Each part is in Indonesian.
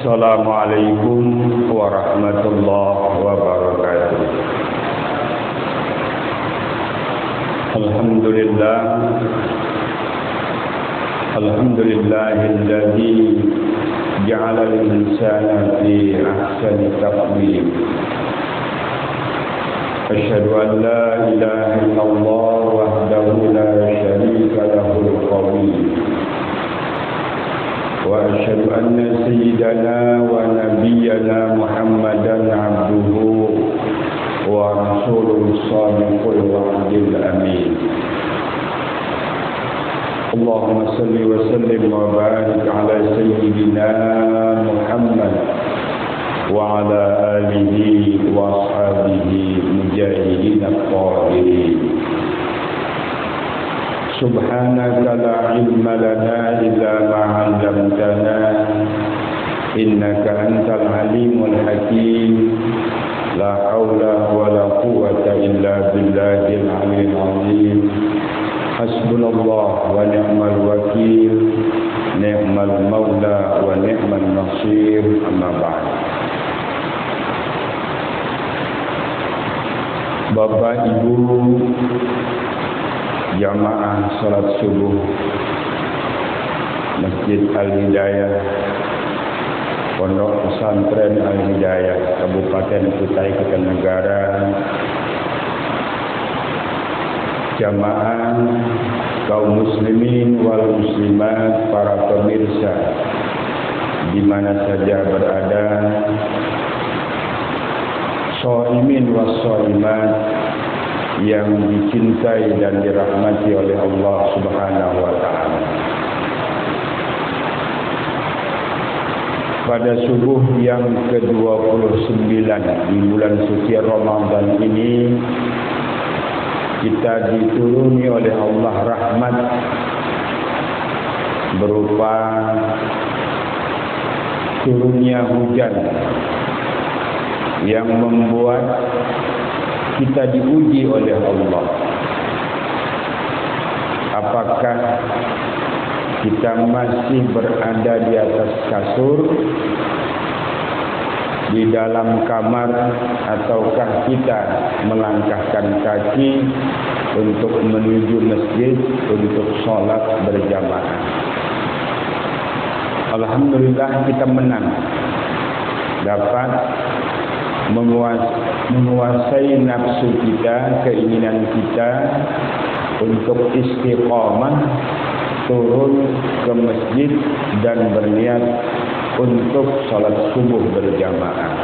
Assalamualaikum warahmatullahi wabarakatuh. Alhamdulillah, alhamdulillahilladzi ja'ala al-insana fi ahsani taqwim. Asyhadu an la ilaha illallah wahdahu la syarika lahul qawiyyu. وأشهد أن سيدنا ونبينا محمدا عبده ورسوله الصادق الوعد الأمين. اللهم صل وسلم وبارك على سيدنا محمد وعلى آله وأصحابه مجاهدين الطاهرين. Subhanaka la ilma lana illa ma 'allamtana innaka antal alimul hakim. La haula wala quwwata illa billahil aliyyil azim. Hasbunallah wa ni'mal wakil, ni'mal maula wa ni'man nasir. Amma ba'd. Bapak Ibu jamaah salat subuh Masjid Al-Hidayah, Pondok Pesantren Al-Hidayah, Kabupaten Kutai Kartanegara, jamaah kaum muslimin wal muslimat, para pemirsa di mana saja berada, shaimin was shaimat yang dicintai dan dirahmati oleh Allah Subhanahu wa taala. Pada subuh yang ke-29 di bulan suci Ramadan ini, kita dituruni oleh Allah rahmat berupa turunnya hujan yang membuat kita diuji oleh Allah. Apakah kita masih berada di atas kasur, di dalam kamar, ataukah kita melangkahkan kaki untuk menuju masjid untuk sholat berjamaah? Alhamdulillah kita menang, dapat menguasai nafsu kita, keinginan kita untuk istiqamah turun ke masjid dan berniat untuk salat subuh berjamaah.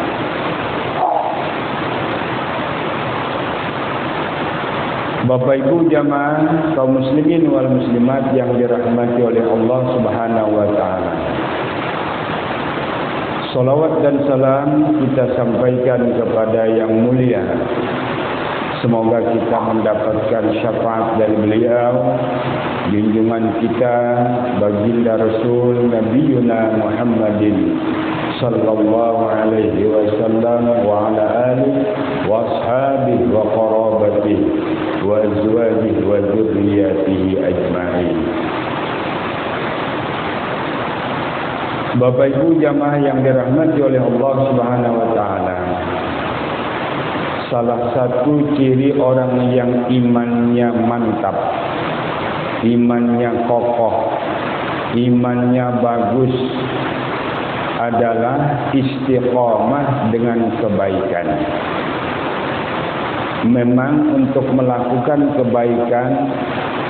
Bapak Ibu jamaah kaum muslimin wal muslimat yang dirahmati oleh Allah Subhanahu wa taala. Salawat dan salam kita sampaikan kepada yang mulia. Semoga kita mendapatkan syafaat dari beliau, junjungan kita baginda Rasul Nabiyuna Muhammadin sallallahu alaihi wasallam wa ala alihi wa ashabihi wa qarabatihi wa azwajihi wa dzurriyyatihi ajma'in. Bapak Ibu jamaah yang dirahmati oleh Allah Subhanahu wa taala. Salah satu ciri orang yang imannya mantap, imannya kokoh, imannya bagus adalah istiqamah dengan kebaikan. Memang untuk melakukan kebaikan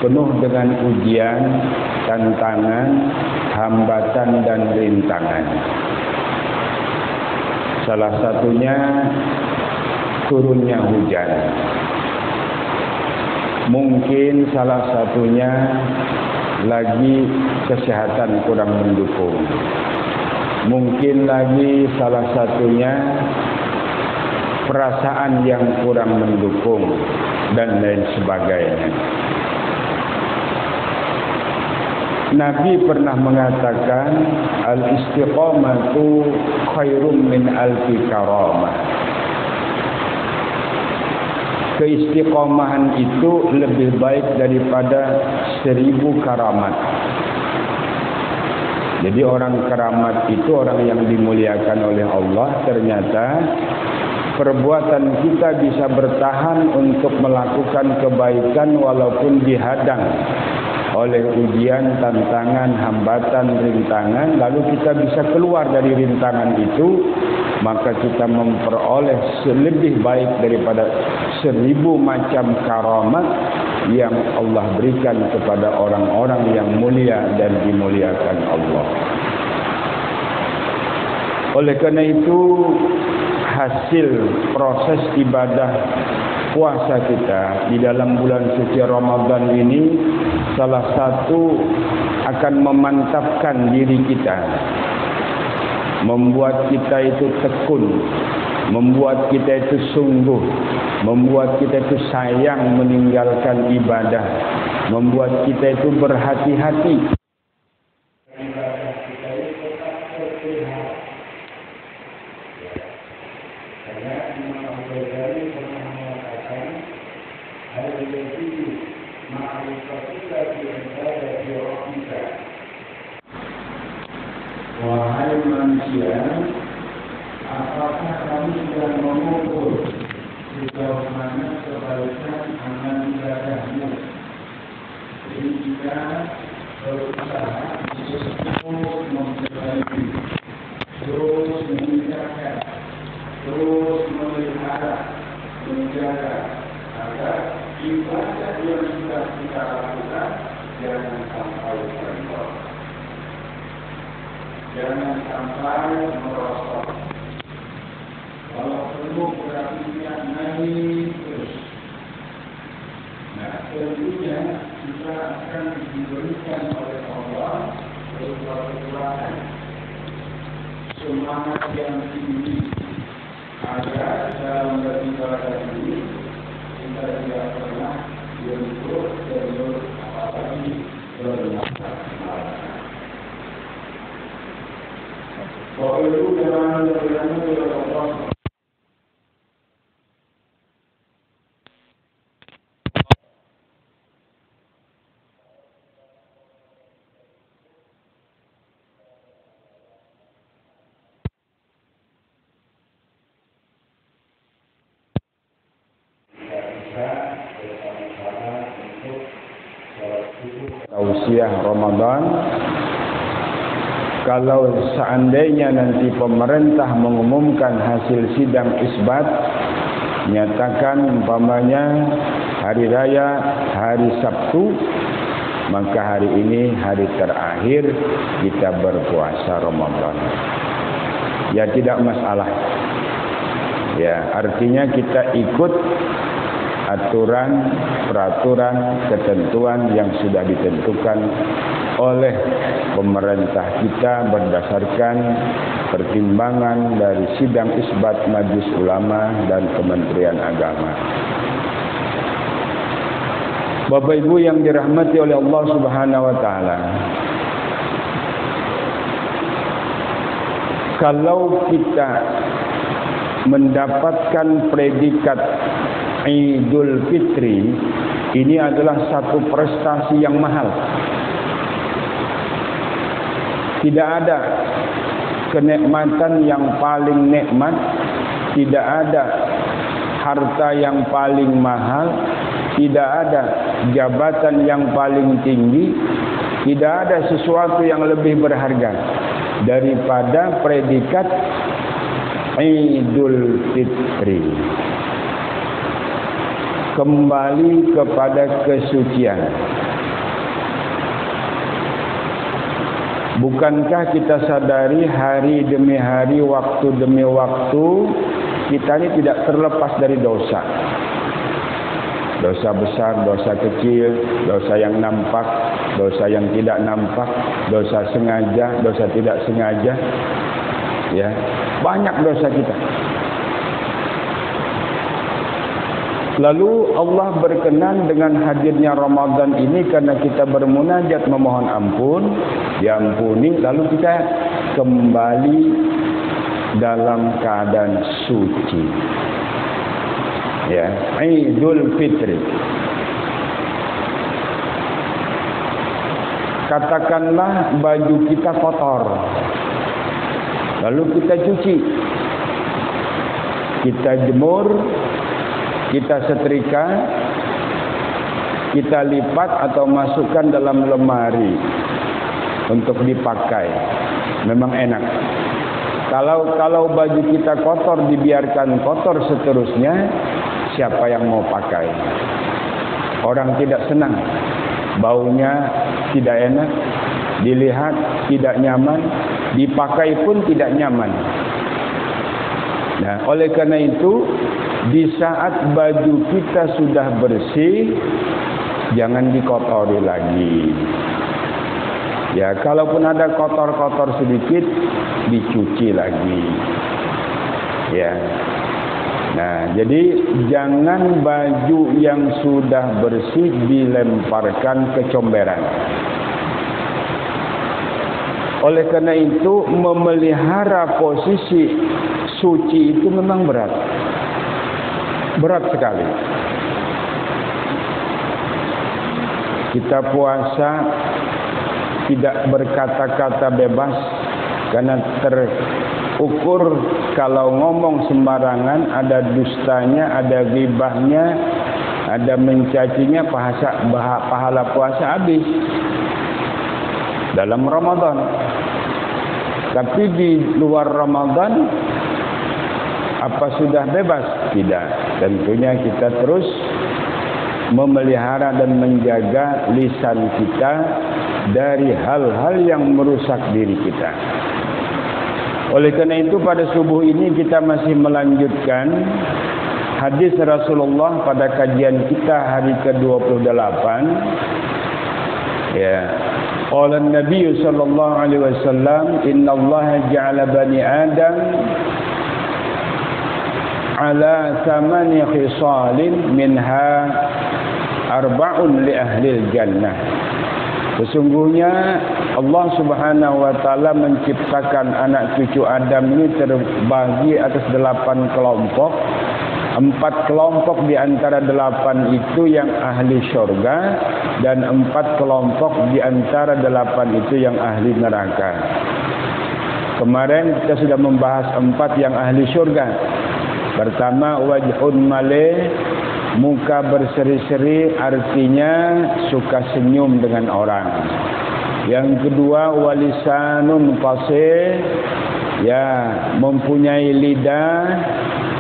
penuh dengan ujian, tantangan, hambatan dan rintangan. Salah satunya turunnya hujan. Mungkin salah satunya lagi kesehatan kurang mendukung. Mungkin lagi salah satunya perasaan yang kurang mendukung dan lain sebagainya. Nabi pernah mengatakan al-istiqamatu khairum min alfi karamah. Keistiqomahan itu lebih baik daripada 1000 karamat. Jadi orang keramat itu orang yang dimuliakan oleh Allah. Ternyata perbuatan kita bisa bertahan untuk melakukan kebaikan walaupun dihadang oleh ujian, tantangan, hambatan, rintangan. Lalu kita bisa keluar dari rintangan itu, maka kita memperoleh lebih baik daripada 1000 macam karamat yang Allah berikan kepada orang-orang yang mulia dan dimuliakan Allah. Oleh karena itu, hasil proses ibadah puasa kita di dalam bulan suci Ramadan ini salah satu akan memantapkan diri kita, membuat kita itu tekun, membuat kita itu sungguh, membuat kita itu sayang meninggalkan ibadah, membuat kita itu berhati-hati. Wahai manusia, apakah kamu sudah mengukur sejauh mana kebaikan amal ibadahmu? Jadi kita berusaha untuk terus memperbaiki, terus meningkatkan, terus memelihara, menjaga agar ibadah yang sudah kita lakukan jangan sampai terlewat. Jangan sampai merosot. Kalau perlu beraktivitas naik terus. Nah, tentunya kita akan diberikan oleh Allah berupa kekuatan, semangat yang tinggi agar dalam beribadah ini kita tidak pernah berlutut apalagi bermasalah. Bapak-ibu yang dirahmati oleh Allah. Tausiah Ramadan. Kalau seandainya nanti pemerintah mengumumkan hasil sidang isbat, nyatakan umpamanya hari raya hari Sabtu, maka hari ini hari terakhir kita berpuasa Ramadan. Ya tidak masalah. Ya, artinya kita ikut aturan, peraturan, ketentuan yang sudah ditentukan oleh pemerintah kita berdasarkan pertimbangan dari sidang isbat Majelis Ulama dan Kementerian Agama. Bapak Ibu yang dirahmati oleh Allah Subhanahu wa taala. Kalau kita mendapatkan predikat Idul Fitri, ini adalah satu prestasi yang mahal. Tidak ada kenikmatan yang paling nikmat, tidak ada harta yang paling mahal, tidak ada jabatan yang paling tinggi, tidak ada sesuatu yang lebih berharga daripada predikat Idul Fitri. Kembali kepada kesucian. Bukankah kita sadari hari demi hari, waktu demi waktu, kita ini tidak terlepas dari dosa. Dosa besar, dosa kecil, dosa yang nampak, dosa yang tidak nampak, dosa sengaja, dosa tidak sengaja. Ya, banyak dosa kita. Lalu Allah berkenan dengan hadirnya Ramadan ini karena kita bermunajat memohon ampun, diampuni, lalu kita kembali dalam keadaan suci. Ya, Idul Fitri. Katakanlah baju kita kotor, lalu kita cuci, kita jemur, kita setrika, kita lipat atau masukkan dalam lemari untuk dipakai. Memang enak. Kalau baju kita kotor, dibiarkan kotor seterusnya, siapa yang mau pakai? Orang tidak senang, baunya tidak enak, dilihat tidak nyaman, dipakai pun tidak nyaman. Nah, oleh karena itu, di saat baju kita sudah bersih, jangan dikotori lagi. Ya, kalaupun ada kotor-kotor sedikit, dicuci lagi. Ya. Nah, jadi jangan baju yang sudah bersih dilemparkan ke comberan. Oleh karena itu, memelihara posisi suci itu memang berat. Berat sekali. Kita puasa tidak berkata-kata bebas karena terukur kalau ngomong sembarangan, ada dustanya, ada ghibahnya, ada mencacinya, pahala puasa habis dalam Ramadan. Tapi di luar Ramadan, apa sudah bebas? Tidak. Tentunya kita terus memelihara dan menjaga lisan kita dari hal-hal yang merusak diri kita. Oleh karena itu, pada subuh ini kita masih melanjutkan hadis Rasulullah pada kajian kita hari ke-28. Ya. Qala Nabi sallallahu alaihi wasallam, "Innallaha ja'ala bani Adam ala thamani khisalin minha arba'un li ahlil jannah." Sesungguhnya Allah Subhanahu wa taala menciptakan anak cucu Adam ini terbagi atas 8 kelompok. 4 kelompok di antara 8 itu yang ahli syurga, dan 4 kelompok di antara 8 itu yang ahli neraka. Kemarin kita sudah membahas 4 yang ahli syurga. Pertama, wajhun malih, muka berseri-seri, artinya suka senyum dengan orang. Yang kedua, walisanun qasih, ya, mempunyai lidah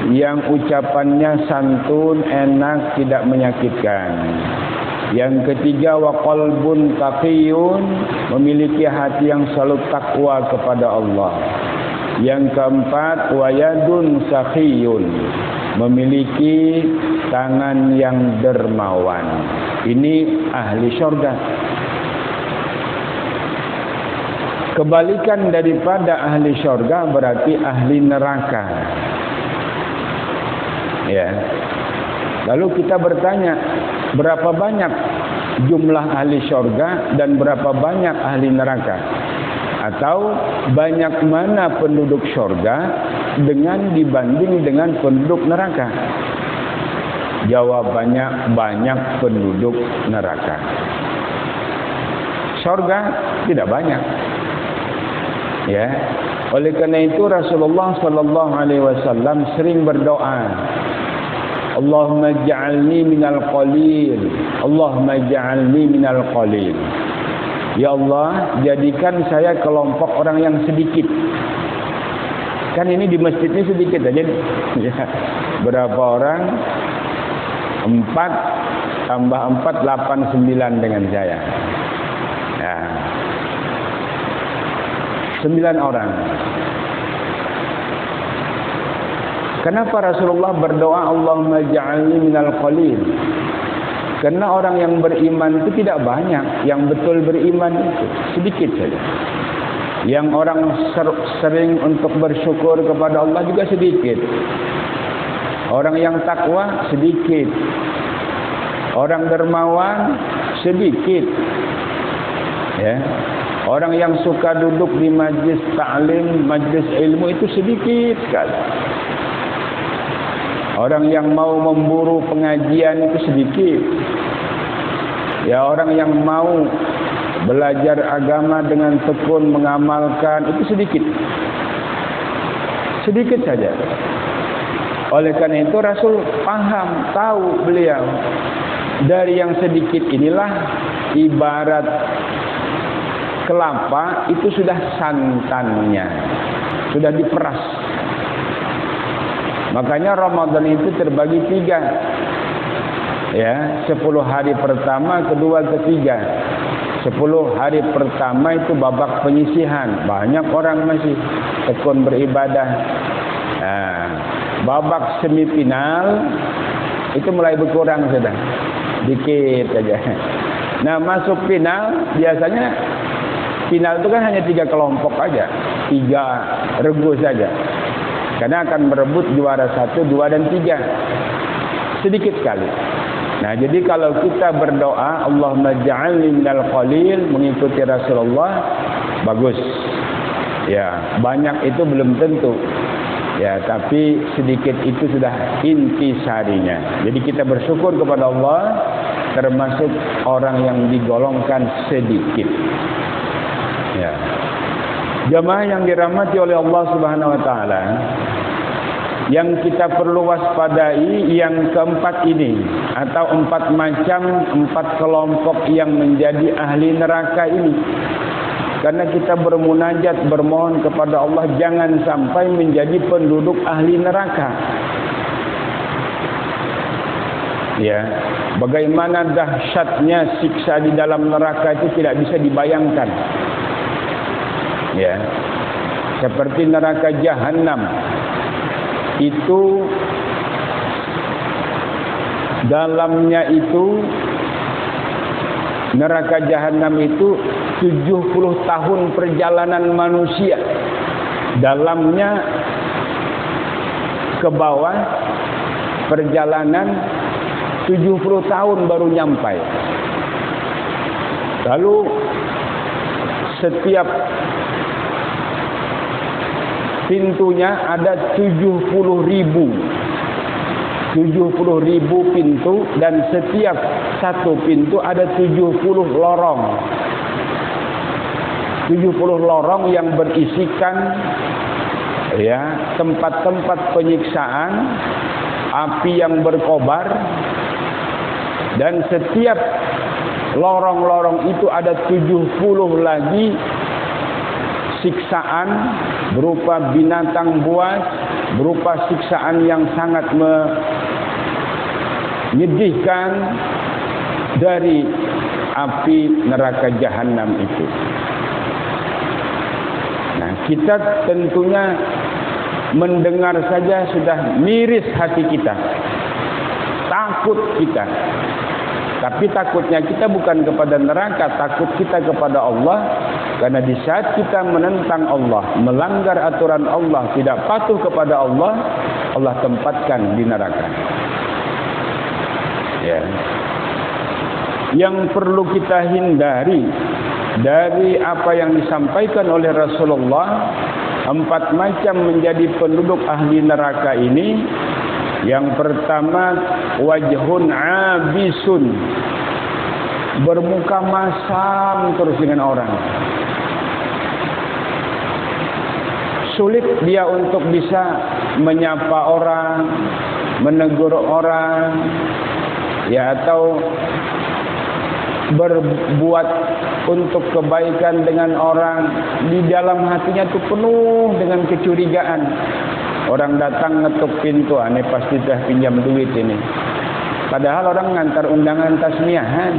yang ucapannya santun, enak, tidak menyakitkan. Yang ketiga, wa qalbun taqiyun, memiliki hati yang selalu takwa kepada Allah. Yang keempat, wa yadun sakhiyun, memiliki tangan yang dermawan. Ini ahli syurga. Kebalikan daripada ahli syurga berarti ahli neraka. Ya. Lalu kita bertanya, berapa banyak jumlah ahli syurga dan berapa banyak ahli neraka? Atau banyak mana penduduk syurga dengan dibanding dengan penduduk neraka? Jawabannya, banyak penduduk neraka. Syurga tidak banyak. Ya. Oleh karena itu Rasulullah sallallahu alaihi wasallam sering berdoa, Allahumma ja'alni minal qalil, Allahumma ja'alni minal qalil. Ya Allah, jadikan saya kelompok orang yang sedikit. Kan ini di masjidnya sedikit aja. Ya. Berapa orang? 4 tambah 4, 8, 9 dengan saya. Ya. 9 orang. Kenapa Rasulullah berdoa Allahumma ja'alni minal qalil? Karena orang yang beriman itu tidak banyak. Yang betul beriman itu sedikit saja. Yang orang sering untuk bersyukur kepada Allah juga sedikit. Orang yang takwa sedikit. Orang dermawan sedikit. Ya. Orang yang suka duduk di majlis ta'lim, majlis ilmu itu sedikit sekali. Orang yang mau memburu pengajian itu sedikit. Ya, orang yang mau belajar agama dengan tekun, mengamalkan, itu sedikit. Sedikit saja. Oleh karena itu Rasul paham, tahu beliau dari yang sedikit inilah ibarat kelapa itu sudah santannya, sudah diperas. Makanya Ramadan itu terbagi 3. Ya, 10 hari pertama, kedua, ketiga. 10 hari pertama itu babak penyisihan. Banyak orang masih tekun beribadah. Nah, babak semifinal itu mulai berkurang sudah. Dikit saja. Nah, masuk final biasanya final itu kan hanya 3 kelompok aja. 3 regu saja. Karena akan merebut juara 1, 2 dan 3. Sedikit sekali. Nah, jadi kalau kita berdoa Allahumma ja'alni minal qalil mengikuti Rasulullah, bagus. Ya, banyak itu belum tentu. Ya, tapi sedikit itu sudah intisarinya. Jadi kita bersyukur kepada Allah termasuk orang yang digolongkan sedikit. Ya. Jamaah yang dirahmati oleh Allah Subhanahu wa taala, yang kita perlu waspadai yang keempat ini atau 4 macam, 4 kelompok yang menjadi ahli neraka ini. Karena kita bermunajat, bermohon kepada Allah jangan sampai menjadi penduduk ahli neraka. Ya, bagaimana dahsyatnya siksa di dalam neraka itu tidak bisa dibayangkan. Ya, seperti neraka Jahannam itu dalamnya itu neraka Jahannam itu 70 tahun perjalanan manusia. Dalamnya ke bawah perjalanan 70 tahun baru nyampai. Lalu setiap pintunya ada 70.000 pintu dan setiap satu pintu ada 70 lorong. 70 lorong yang berisikan ya tempat-tempat penyiksaan, api yang berkobar, dan setiap lorong-lorong itu ada 70 lagi siksaan berupa binatang buas, berupa siksaan yang sangat menyedihkan dari api neraka Jahannam itu. Nah, kita tentunya mendengar saja sudah miris hati kita, takut kita. Tapi takutnya kita bukan kepada neraka, takut kita kepada Allah. Karena di saat kita menentang Allah, melanggar aturan Allah, tidak patuh kepada Allah, Allah tempatkan di neraka. Ya. Yang perlu kita hindari dari apa yang disampaikan oleh Rasulullah, 4 macam menjadi penduduk ahli neraka ini. Yang pertama, wajhun abisun, bermuka masam terus dengan orang. Sulit dia untuk bisa menyapa orang, menegur orang, ya, atau berbuat untuk kebaikan dengan orang. Di dalam hatinya itu penuh dengan kecurigaan. Orang datang ngetuk pintu, ini pasti dah pinjam duit ini. Padahal orang ngantar undangan tasmiahan.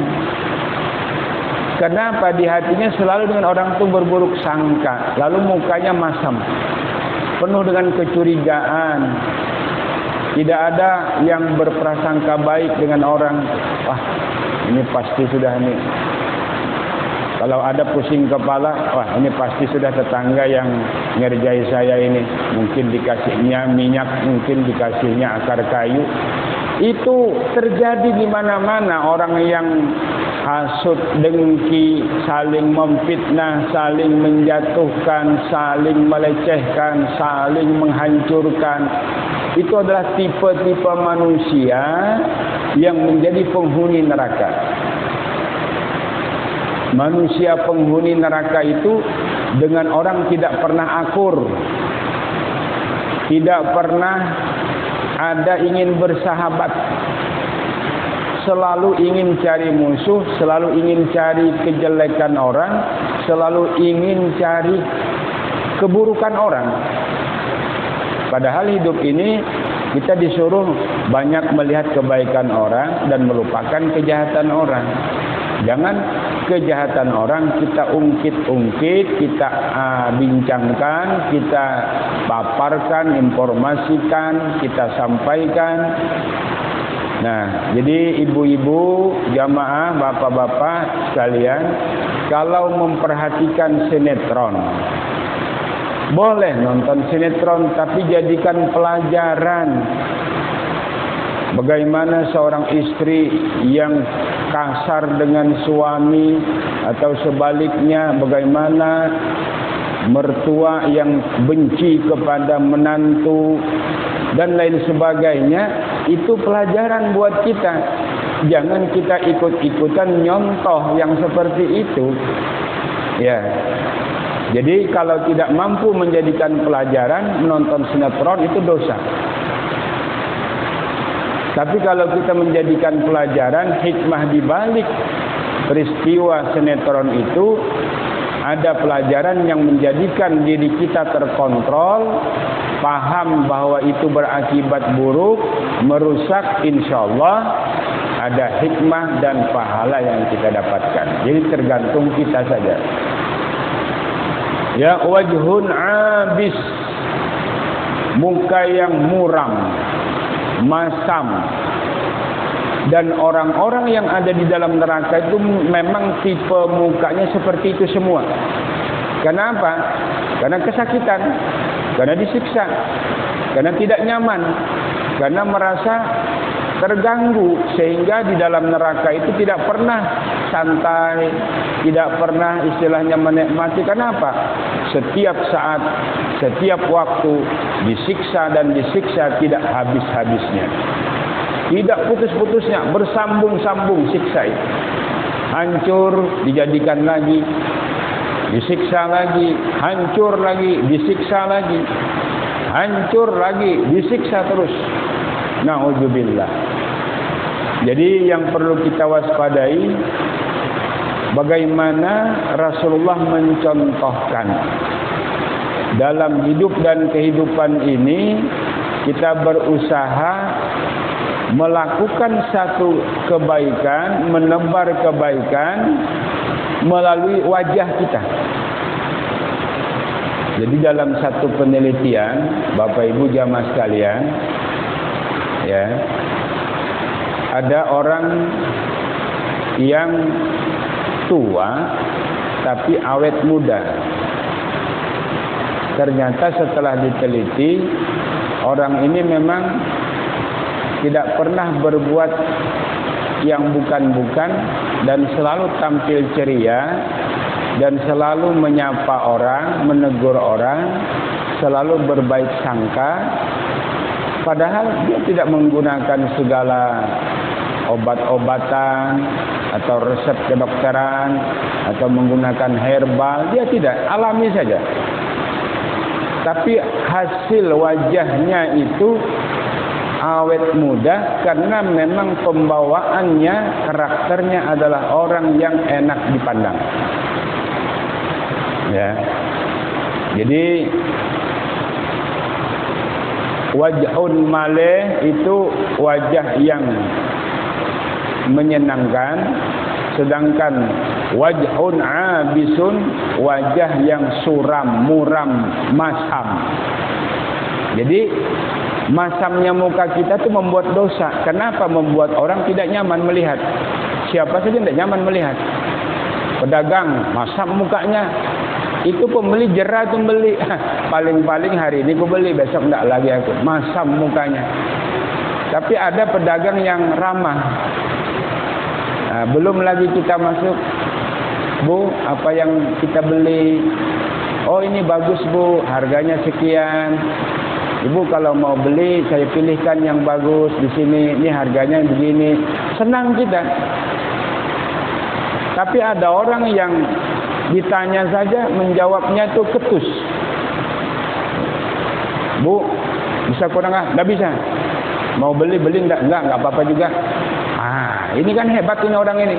Kenapa? Di hatinya selalu dengan orang itu berburuk sangka, lalu mukanya masam, penuh dengan kecurigaan. Tidak ada yang berprasangka baik dengan orang. Wah, ini pasti sudah nih. Kalau ada pusing kepala, wah ini pasti sudah tetangga yang ngerjai saya ini. Mungkin dikasihnya minyak, mungkin dikasihnya akar kayu. Itu terjadi di mana-mana. Orang yang hasut, dengki, saling memfitnah, saling menjatuhkan, saling melecehkan, saling menghancurkan. Itu adalah tipe-tipe manusia yang menjadi penghuni neraka. Manusia penghuni neraka itu dengan orang tidak pernah akur, tidak pernah ada ingin bersahabat, selalu ingin cari musuh, selalu ingin cari kejelekan orang, selalu ingin cari keburukan orang. Padahal hidup ini kita disuruh banyak melihat kebaikan orang dan melupakan kejahatan orang. Jangan kejahatan orang kita ungkit-ungkit, kita bincangkan, kita paparkan, informasikan, kita sampaikan. Nah, jadi ibu-ibu, jamaah, bapak-bapak sekalian, kalau memperhatikan sinetron, boleh nonton sinetron, tapi jadikan pelajaran. Bagaimana seorang istri yang kasar dengan suami, atau sebaliknya bagaimana mertua yang benci kepada menantu dan lain sebagainya. Itu pelajaran buat kita. Jangan kita ikut-ikutan nyontoh yang seperti itu. Ya. Jadi kalau tidak mampu menjadikan pelajaran, menonton sinetron itu dosa. Tapi kalau kita menjadikan pelajaran, hikmah di balik peristiwa sinetron itu, ada pelajaran yang menjadikan diri kita terkontrol, paham bahwa itu berakibat buruk, merusak, insyaallah ada hikmah dan pahala yang kita dapatkan. Jadi tergantung kita saja. Ya, wajhun abis, muka yang muram, masam. Dan orang-orang yang ada di dalam neraka itu memang tipe mukanya seperti itu semua. Kenapa? Karena kesakitan, karena disiksa, karena tidak nyaman, karena merasa terganggu, sehingga di dalam neraka itu tidak pernah santai, tidak pernah istilahnya menikmati. Kenapa? Setiap saat, setiap waktu disiksa dan disiksa tidak habis-habisnya, tidak putus-putusnya, bersambung-sambung siksa itu. Hancur, dijadikan lagi, disiksa lagi, hancur lagi, disiksa lagi, hancur lagi, disiksa terus. Na'udzubillah. Jadi yang perlu kita waspadai, bagaimana Rasulullah mencontohkan dalam hidup dan kehidupan ini, kita berusaha melakukan satu kebaikan, menebar kebaikan melalui wajah kita. Jadi dalam satu penelitian, Bapak Ibu jamaah sekalian, ya, ada orang yang tua tapi awet muda. Ternyata setelah diteliti, orang ini memang tidak pernah berbuat yang bukan-bukan dan selalu tampil ceria dan selalu menyapa orang, menegur orang, selalu berbaik sangka. Padahal dia tidak menggunakan segala obat-obatan atau resep kedokteran atau menggunakan herbal, dia tidak, alami saja. Tapi hasil wajahnya itu awet muda karena memang pembawaannya, karakternya adalah orang yang enak dipandang. Ya. Jadi wajhun maleh itu wajah yang menyenangkan, sedangkan wajhun abisun wajah yang suram, muram, masam. Jadi masamnya muka kita itu membuat dosa. Kenapa? Membuat orang tidak nyaman melihat. Siapa saja tidak nyaman melihat. Pedagang masam mukanya, itu pembeli jerah tuh beli. Paling-paling hari ini aku beli, besok tidak lagi aku. Masam mukanya. Tapi ada pedagang yang ramah. Nah, belum lagi kita masuk, Bu, apa yang kita beli? Oh, ini bagus, Bu, harganya sekian. Ibu kalau mau beli, saya pilihkan yang bagus di sini. Ini harganya begini. Senang kita. Tapi ada orang yang ditanya saja menjawabnya itu ketus. Bu, bisa kurang ah? Nggak bisa. Mau beli enggak? Enggak apa-apa juga. Ini kan hebat ini orang ini.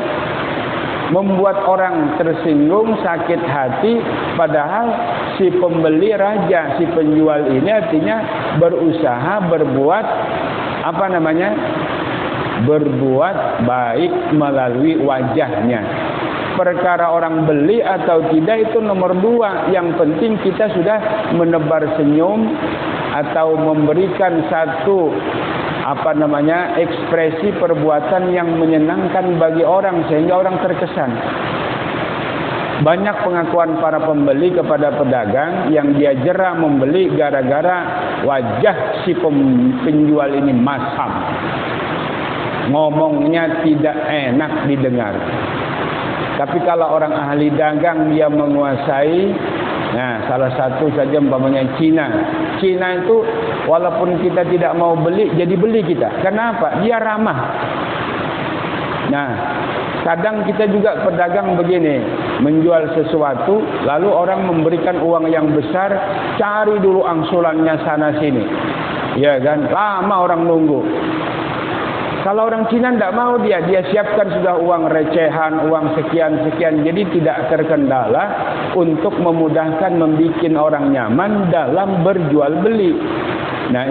Membuat orang tersinggung, sakit hati, padahal si pembeli raja, si penjual ini artinya berusaha berbuat berbuat baik melalui wajahnya. Perkara orang beli atau tidak itu nomor 2. Yang penting kita sudah menebar senyum atau memberikan satu ekspresi perbuatan yang menyenangkan bagi orang sehingga orang terkesan. Banyak pengakuan para pembeli kepada pedagang yang dia jera membeli gara-gara wajah si penjual ini masam. Ngomongnya tidak enak didengar. Tapi kalau orang ahli dagang dia menguasai, salah satu saja umpamanya Cina. Cina itu walaupun kita tidak mau beli, jadi beli kita. Kenapa? Dia ramah. Kadang kita juga pedagang begini, menjual sesuatu, lalu orang memberikan uang yang besar, cari dulu angsulannya sana sini. Ya kan? Lama orang nunggu. Kalau orang Cina tidak mau dia siapkan sudah uang recehan, uang sekian-sekian. Jadi tidak terkendala untuk memudahkan membuat orang nyaman dalam berjual beli.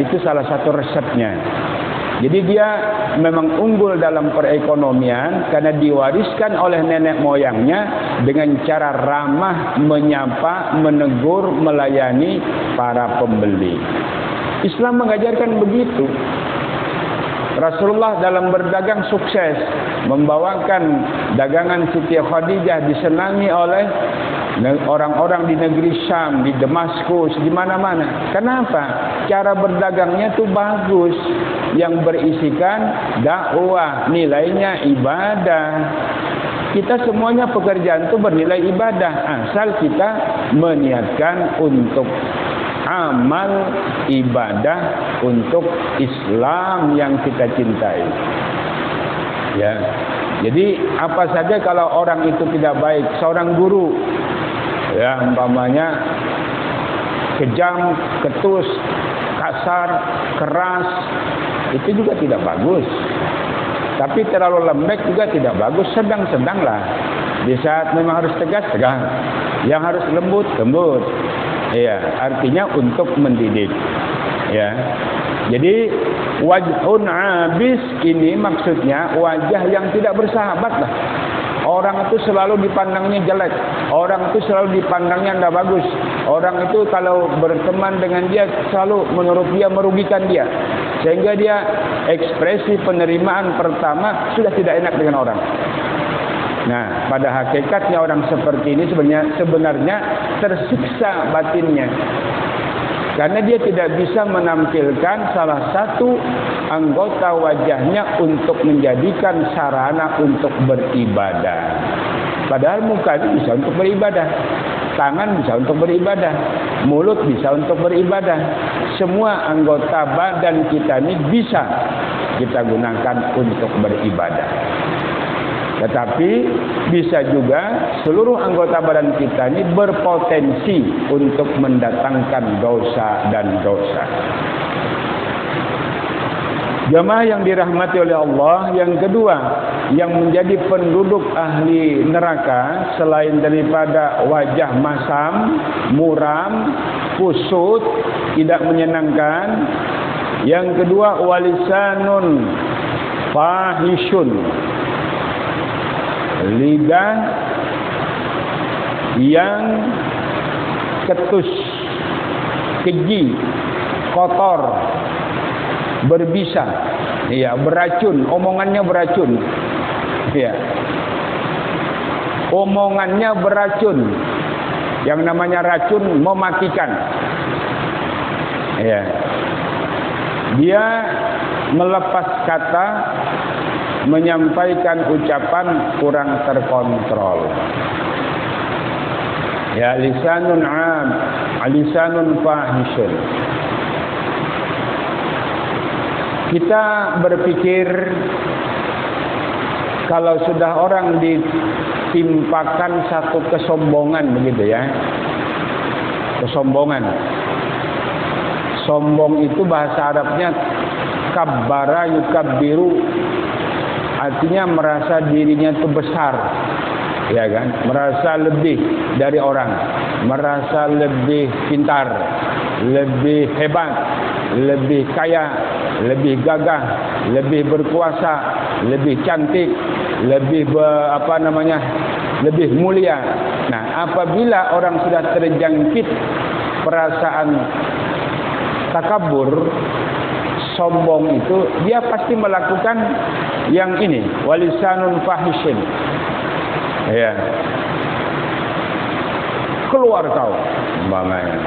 Itu salah satu resepnya. Jadi dia memang unggul dalam perekonomian karena diwariskan oleh nenek moyangnya dengan cara ramah, menyapa, menegur, melayani para pembeli. Islam mengajarkan begitu. Rasulullah dalam berdagang sukses, membawakan dagangan Siti Khadijah disenangi oleh orang-orang di negeri Syam, di Damaskus, di mana-mana. Kenapa? Cara berdagangnya itu bagus, yang berisikan dakwah, nilainya ibadah. Kita semuanya pekerjaan itu bernilai ibadah, asal kita meniatkan untuk amal ibadah untuk Islam yang kita cintai. Ya. Jadi apa saja kalau orang itu tidak baik, seorang guru umpamanya kejam, ketus, kasar, keras, itu juga tidak bagus. Tapi terlalu lembek juga tidak bagus, sedang-sedanglah. Di saat memang harus tegas, tegas. Yang harus lembut, lembut. Artinya untuk mendidik. Jadi wajhun abis ini maksudnya wajah yang tidak bersahabat lah. Orang itu selalu dipandangnya jelek. Orang itu selalu dipandangnya tidak bagus. Orang itu kalau berteman dengan dia selalu menurut dia merugikan dia. Sehingga dia ekspresi penerimaan pertama sudah tidak enak dengan orang. Pada hakikatnya orang seperti ini sebenarnya tersiksa batinnya. Karena dia tidak bisa menampilkan salah satu anggota wajahnya untuk menjadikan sarana untuk beribadah. Padahal muka itu bisa untuk beribadah, tangan bisa untuk beribadah, mulut bisa untuk beribadah. Semua anggota badan kita ini bisa kita gunakan untuk beribadah. Tetapi bisa juga seluruh anggota badan kita ini berpotensi untuk mendatangkan dosa dan dosa. Jamaah yang dirahmati oleh Allah, yang kedua yang menjadi penduduk ahli neraka selain daripada wajah masam, muram, kusut, tidak menyenangkan. Yang kedua walisanun fahishun, lidah yang ketus, keji, kotor, berbisa, beracun, omongannya beracun. Omongannya beracun. Yang namanya racun mematikan. Dia melepas kata, menyampaikan ucapan kurang terkontrol. Lisanun am, lisanun fahishun. Kita berpikir Kalau sudah orang ditimpakan satu kesombongan begitu ya. Kesombongan. Sombong itu bahasa Arabnya kabbara yukabbiru. Artinya merasa dirinya itu besar. Ya kan? Merasa lebih dari orang, merasa lebih pintar, lebih hebat, lebih kaya, lebih gagah, lebih berkuasa, lebih cantik, lebih lebih mulia. Nah, apabila orang sudah terjangkit perasaan takabur, sombong itu, dia pasti melakukan yang ini, walisanun fahishin. Ya. Keluar kau, umpamanya.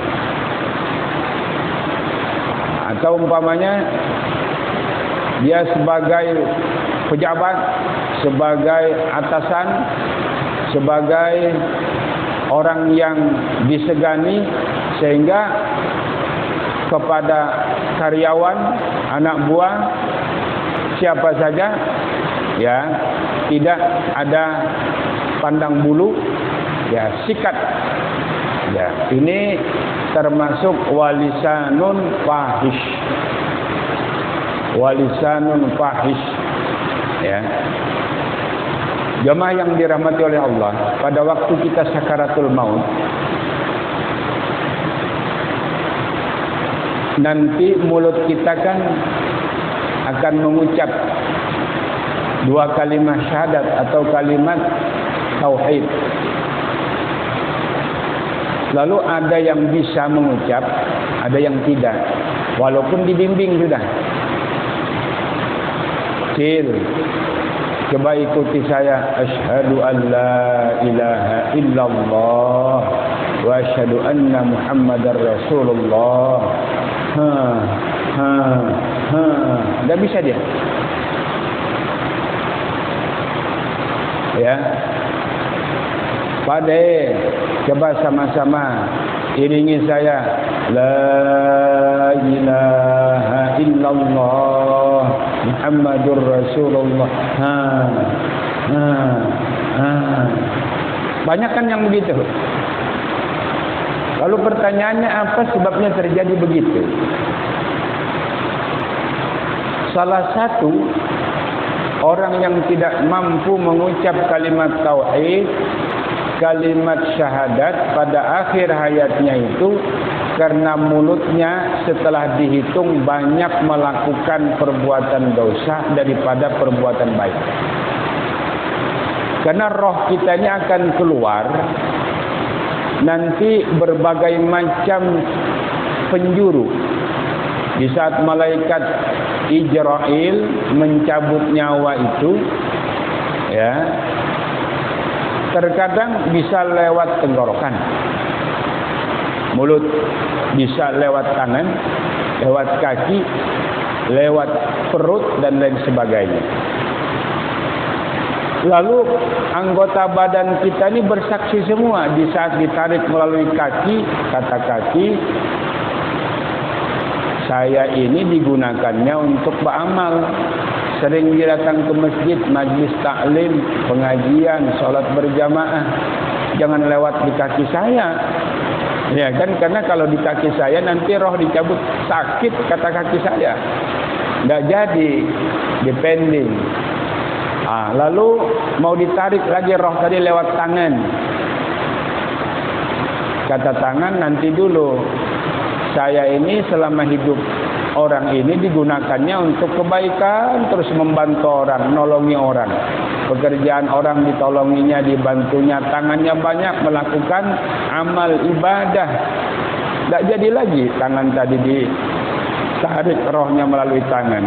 Atau umpamanya dia sebagai pejabat, sebagai atasan, sebagai orang yang disegani, sehingga kepada karyawan, anak buah, siapa saja, ya, tidak ada pandang bulu, ya, sikat. Ya, ini termasuk walisanun fahish. Walisanun fahish. Ya. Jemaah yang dirahmati oleh Allah, pada waktu kita sakaratul maut, nanti mulut kita kan akan mengucap dua kalimat syahadat atau kalimat tauhid. Lalu ada yang bisa mengucap, ada yang tidak, walaupun dibimbing sudah. Coba ikuti saya. Asyhadu an la ilaha illallah wa asyhadu anna Muhammadar Rasulullah. Enggak bisa dia. Ya. Pade, coba sama-sama iringi saya. La ilaha illallah Muhammadur Rasulullah. Banyak kan yang begitu. Lalu pertanyaannya, apa sebabnya terjadi begitu? Salah satu orang yang tidak mampu mengucap kalimat tauhid, kalimat syahadat pada akhir hayatnya itu karena mulutnya setelah dihitung banyak melakukan perbuatan dosa daripada perbuatan baik. Karena roh kita ini akan keluar nanti berbagai macam penjuru. Di saat malaikat Ijrail mencabut nyawa itu, ya, terkadang bisa lewat tenggorokan, mulut, bisa lewat tangan, lewat kaki, lewat perut dan lain sebagainya. Lalu anggota badan kita ini bersaksi semua. Di saat ditarik melalui kaki, kata kaki, saya ini digunakannya untuk beramal. Sering dia datang ke masjid, majlis taklim, pengajian, sholat berjamaah. Jangan lewat di kaki saya. Ya kan, karena kalau di kaki saya nanti roh dicabut, sakit kata kaki saya. Nggak jadi, depending. Lalu mau ditarik lagi roh tadi lewat tangan. Kata tangan, nanti dulu. Saya ini selama hidup orang ini digunakannya untuk kebaikan, terus membantu orang, nolongi orang. Pekerjaan orang ditolonginya, dibantunya, tangannya banyak melakukan amal ibadah. Tak jadi lagi tangan tadi ditarik rohnya melalui tangan.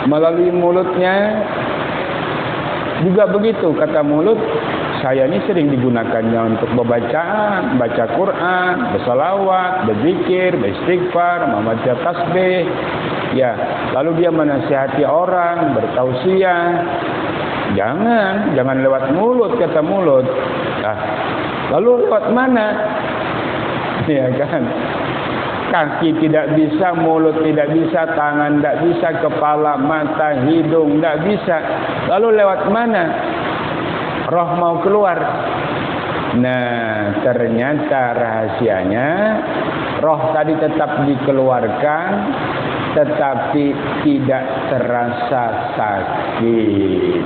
Melalui mulutnya juga begitu, kata mulut. Saya ini sering digunakannya untuk berbacaan, baca Quran, bersalawat, berzikir, beristighfar, membaca tasbih. Ya, lalu dia menasihati orang, bertausiah. Jangan lewat mulut, kata mulut. Lalu lewat mana? Ya kan? kaki tidak bisa, mulut tidak bisa, tangan tidak bisa, kepala, mata, hidung tidak bisa. Lalu lewat mana roh mau keluar? Nah, ternyata rahasianya roh tadi tetap dikeluarkan, tetapi tidak terasa sakit.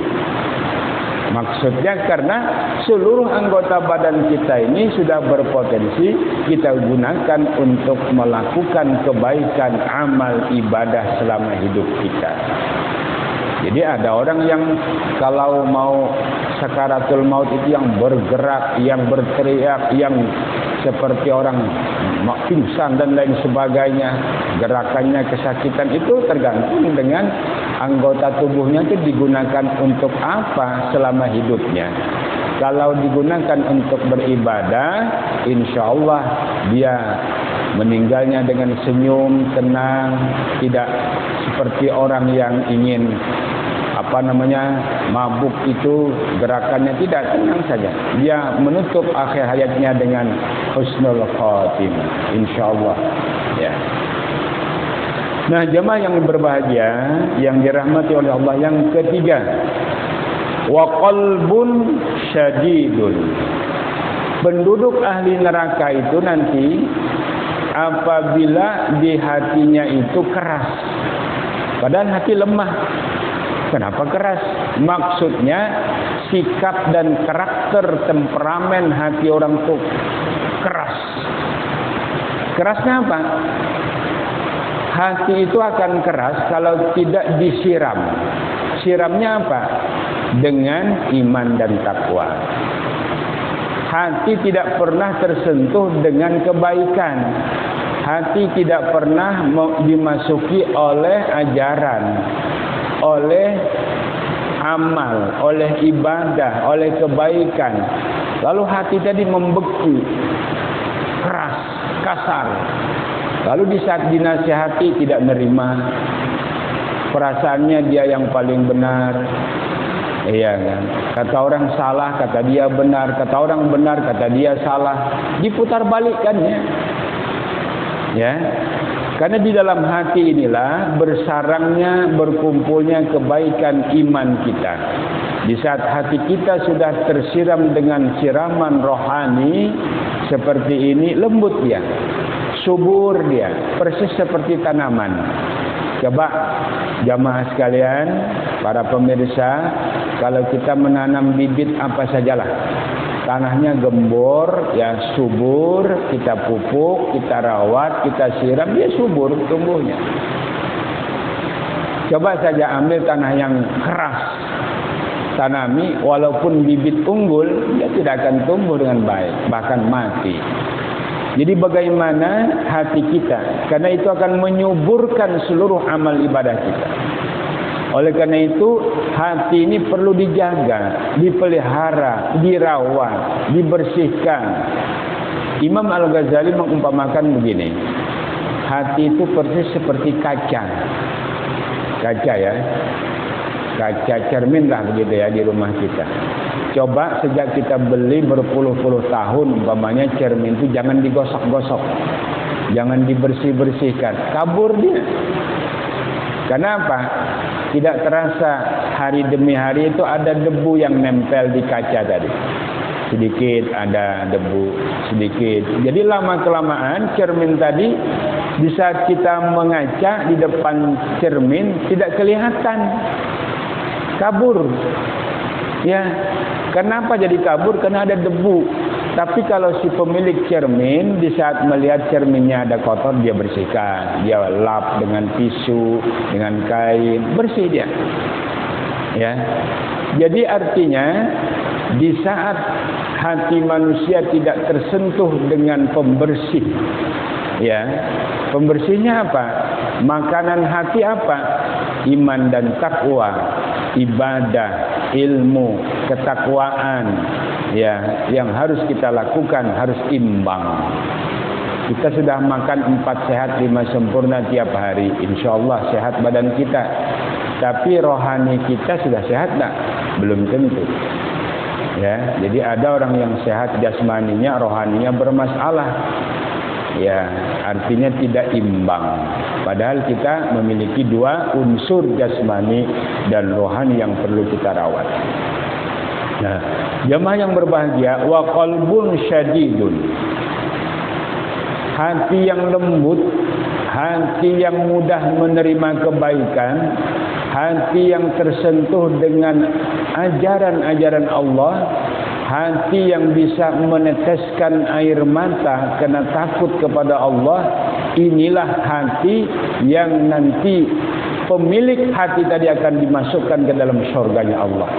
Maksudnya karena seluruh anggota badan kita ini sudah berpotensi kita gunakan untuk melakukan kebaikan amal ibadah selama hidup kita. Jadi ada orang yang kalau mau sakaratul maut itu yang bergerak, yang berteriak, yang seperti orang pingsan dan lain sebagainya, gerakannya kesakitan, itu tergantung dengan anggota tubuhnya itu digunakan untuk apa selama hidupnya. Kalau digunakan untuk beribadah, insya Allah dia meninggalnya dengan senyum, tenang, tidak seperti orang yang ingin mabuk itu gerakannya, tidak, tenang saja. Dia menutup akhir hayatnya dengan husnul khatimah, insyaallah. Ya. Nah, jemaah yang berbahagia, yang dirahmati oleh Allah, yang ketiga, wa qalbun syadidun. Penduduk ahli neraka itu nanti apabila di hatinya itu keras, padahal hati lemah. Kenapa keras? Maksudnya sikap dan karakter, temperamen hati orang itu keras. Kerasnya apa? Hati itu akan keras kalau tidak disiram. Siramnya apa? Dengan iman dan takwa. Hati tidak pernah tersentuh dengan kebaikan. Hati tidak pernah dimasuki oleh ajaran, oleh amal, oleh ibadah, oleh kebaikan. Lalu hati tadi membeku, keras, kasar. Lalu di saat dinasihati tidak nerima, perasaannya dia yang paling benar. Iya kan? Kata orang salah, kata dia benar. Kata orang benar, kata dia salah. Diputar balikkannya. Ya. Karena di dalam hati inilah bersarangnya, berkumpulnya kebaikan iman kita. Di saat hati kita sudah tersiram dengan siraman rohani seperti ini, lembut dia, subur dia, persis seperti tanaman. Coba jamaah sekalian, para pemirsa, kalau kita menanam bibit apa sajalah, tanahnya gembur, ya subur, kita pupuk, kita rawat, kita siram, dia subur tumbuhnya. Coba saja ambil tanah yang keras, tanami, walaupun bibit unggul, dia tidak akan tumbuh dengan baik, bahkan mati. Jadi bagaimana hati kita? Karena itu akan menyuburkan seluruh amal ibadah kita. Oleh karena itu, hati ini perlu dijaga, dipelihara, dirawat, dibersihkan. Imam Al-Ghazali mengumpamakan begini. Hati itu persis seperti kaca. Kaca ya. Kaca cermin lah begitu ya di rumah kita. Coba sejak kita beli berpuluh-puluh tahun, umpamanya cermin itu jangan digosok-gosok. Jangan dibersih-bersihkan. Kabur dia. Kenapa? Tidak terasa hari demi hari itu ada debu yang nempel di kaca tadi. Sedikit ada debu, sedikit. Jadi lama-kelamaan cermin tadi di saat kita mengaca di depan cermin tidak kelihatan. Kabur. Ya, kenapa jadi kabur? Karena ada debu. Tapi kalau si pemilik cermin di saat melihat cerminnya ada kotor, dia bersihkan, dia lap dengan tisu, dengan kain, bersih dia. Ya. Jadi artinya di saat hati manusia tidak tersentuh dengan pembersih, ya, pembersihnya apa? Makanan hati apa? Iman dan takwa, ibadah, ilmu, ketakwaan, ya, yang harus kita lakukan harus imbang. Kita sudah makan 4 sehat 5 sempurna tiap hari, insyaallah sehat badan kita. Tapi rohani kita sudah sehat tak? Belum tentu. Ya, jadi ada orang yang sehat jasmaninya, rohaninya bermasalah. Ya, artinya tidak imbang. Padahal kita memiliki dua unsur jasmani dan rohani yang perlu kita rawat. Nah, jemaah yang berbahagia, wa qalbun syadidun. Hati yang lembut, hati yang mudah menerima kebaikan, hati yang tersentuh dengan ajaran-ajaran Allah, hati yang bisa meneteskan air mata karena takut kepada Allah. Inilah hati yang nanti pemilik hati tadi akan dimasukkan ke dalam surganya Allah.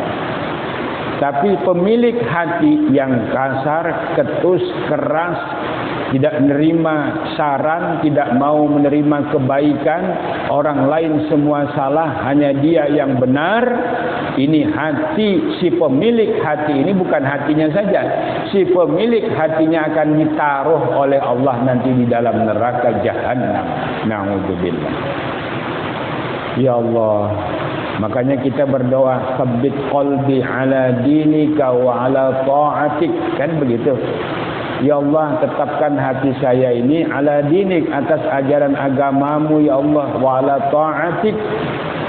Tapi pemilik hati yang kasar, ketus, keras, tidak menerima saran, tidak mau menerima kebaikan, orang lain semua salah, hanya dia yang benar. Ini hati, si pemilik hati ini bukan hatinya saja, si pemilik hatinya akan ditaruh oleh Allah nanti di dalam neraka Jahannam. Na'udzubillah. Ya Allah, makanya kita berdoa, tsabbit qalbi ala dinika wa ala ta'atik, kan begitu. Ya Allah, tetapkan hati saya ini ala dinik, atas ajaran agamamu ya Allah, wa ala ta'atik,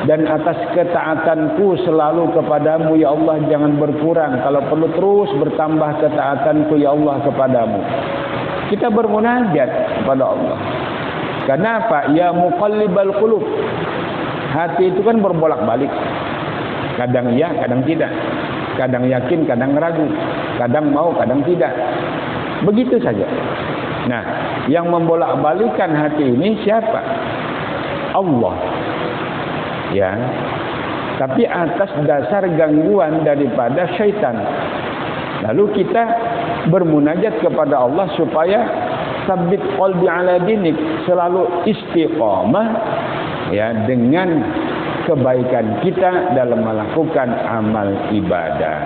dan atas ketaatanku selalu kepadamu ya Allah, jangan berkurang, kalau perlu terus bertambah ketaatanku ya Allah kepadamu. Kita bermunajat kepada Allah. Kenapa? Ya muqallibal qulub. Hati itu kan berbolak-balik. Kadang iya, kadang tidak. Kadang yakin, kadang ragu. Kadang mau, kadang tidak. Begitu saja. Nah, yang membolak-balikan hati ini siapa? Allah. Ya. Tapi atas dasar gangguan daripada syaitan. Lalu kita bermunajat kepada Allah supaya tsabbit qalbi ala dinik, selalu istiqamah ya dengan kebaikan kita dalam melakukan amal ibadah.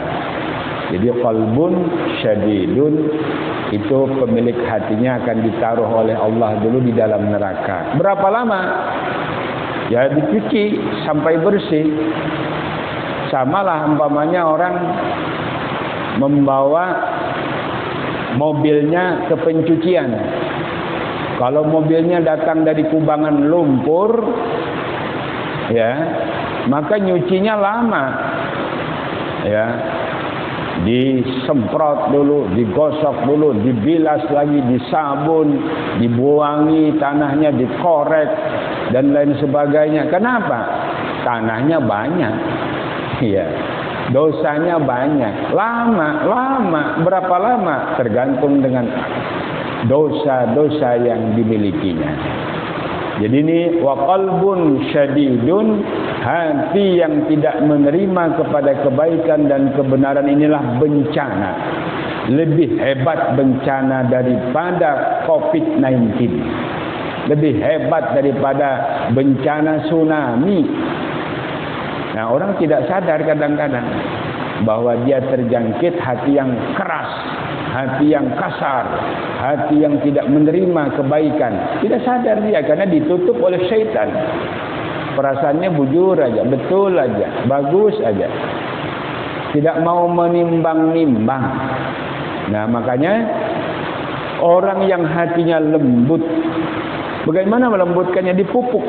Jadi qalbun syadidun itu pemilik hatinya akan ditaruh oleh Allah dulu di dalam neraka. Berapa lama? Ya dicuci sampai bersih. Samalah umpamanya orang membawa mobilnya ke pencucian. Kalau mobilnya datang dari kubangan lumpur, ya, maka nyucinya lama. Ya. Disemprot dulu, digosok dulu, dibilas lagi, disabun, dibuangi tanahnya, dikorek dan lain sebagainya. Kenapa? Tanahnya banyak. Iya. Dosanya banyak. Lama. Berapa lama? Tergantung dengan dosa-dosa yang dimilikinya. Jadi ini wa qalbun syadidun, hati yang tidak menerima kepada kebaikan dan kebenaran inilah bencana. Lebih hebat bencana daripada COVID-19. Lebih hebat daripada bencana tsunami. Nah, orang tidak sadar kadang-kadang bahwa dia terjangkit hati yang keras, hati yang kasar, hati yang tidak menerima kebaikan. Tidak sadar dia karena ditutup oleh syaitan. Perasaannya bujur aja, betul aja, bagus aja. Tidak mau menimbang-nimbang. Nah, makanya orang yang hatinya lembut, bagaimana melembutkannya? Dipupuk.